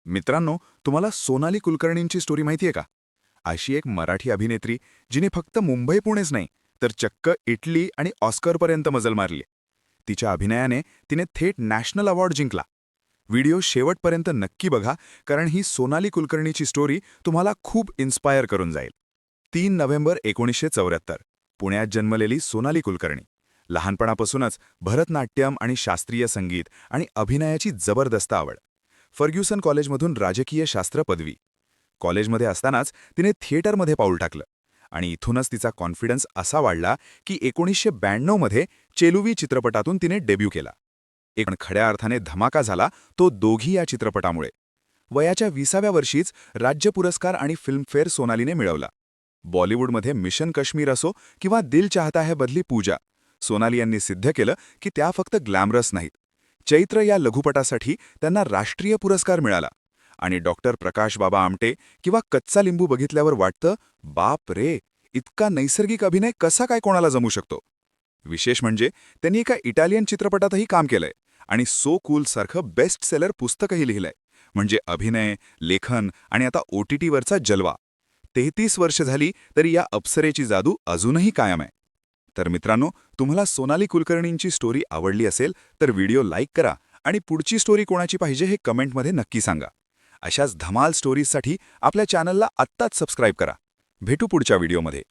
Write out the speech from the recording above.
मित्रांनो, तुम्हाला सोनाली कुलकर्णींची स्टोरी माहिती आहे का? अशी एक मराठी अभिनेत्री जिने फक्त मुंबई पुणेच नाही तर चक्क इटली आणि ऑस्करपर्यंत मजल मारली. तिच्या अभिनयाने तिने थेट नॅशनल अवॉर्ड जिंकला. व्हिडिओ शेवटपर्यंत नक्की बघा, कारण ही सोनाली कुलकर्णीची स्टोरी तुम्हाला खूप इन्स्पायर करून जाईल. 3 नोव्हेंबर 1974, पुण्यात जन्मलेली सोनाली कुलकर्णी. लहानपणापासूनच भरतनाट्यम आणि शास्त्रीय संगीत आणि अभिनयाची जबरदस्त आवड. फर्ग्युसन कॉलेजमधून राजकीय शास्त्र पदवी. कॉलेजमध्ये असतानाच तिने थिएटरमध्ये पाऊल टाकलं आणि इथूनच तिचा कॉन्फिडन्स असा वाढला की 1992मध्ये चेलुवी चित्रपटातून तिने डेब्यू केला. एक खड्या अर्थाने धमाका झाला तो दोघी या चित्रपटामुळे. वयाच्या 20व्या वर्षीच राज्य पुरस्कार आणि फिल्मफेअर सोनालीने मिळवला. बॉलिवूडमध्ये मिशन काश्मीर असो किंवा दिल चाहता है बदली पूजा, सोनाली यांनी सिद्ध केलं की त्या फक्त ग्लॅमरस नाहीत. चैत्र या लघुपटासाठी त्यांना राष्ट्रीय पुरस्कार मिळाला. आणि डॉक्टर प्रकाश बाबा आमटे किंवा कच्चा लिंबू बघितल्यावर वाटतं, बाप रे, इतका नैसर्गिक अभिनय कसा काय कोणाला जमू शकतो. विशेष म्हणजे त्यांनी एका इटालियन चित्रपटातही काम केलंय आणि सो कूल सारखं बेस्ट सेलर पुस्तकही लिहिलंय. म्हणजे अभिनय, लेखन आणि आता OTTवरचा जलवा. 33 वर्ष झाली तरी या अप्सरेची जादू अजूनही कायम आहे. तर मित्रांनो, तुम्हाला सोनाली कुलकर्णींची स्टोरी आवडली असेल तर व्हिडिओ लाईक करा आणि पुढची स्टोरी कोणाची पाहिजे हे कमेंटमध्ये नक्की सांगा. अशाच धमाल स्टोरीजसाठी आपल्या चॅनलला आत्ताच सबस्क्राईब करा. भेटू पुढच्या व्हिडिओमध्ये.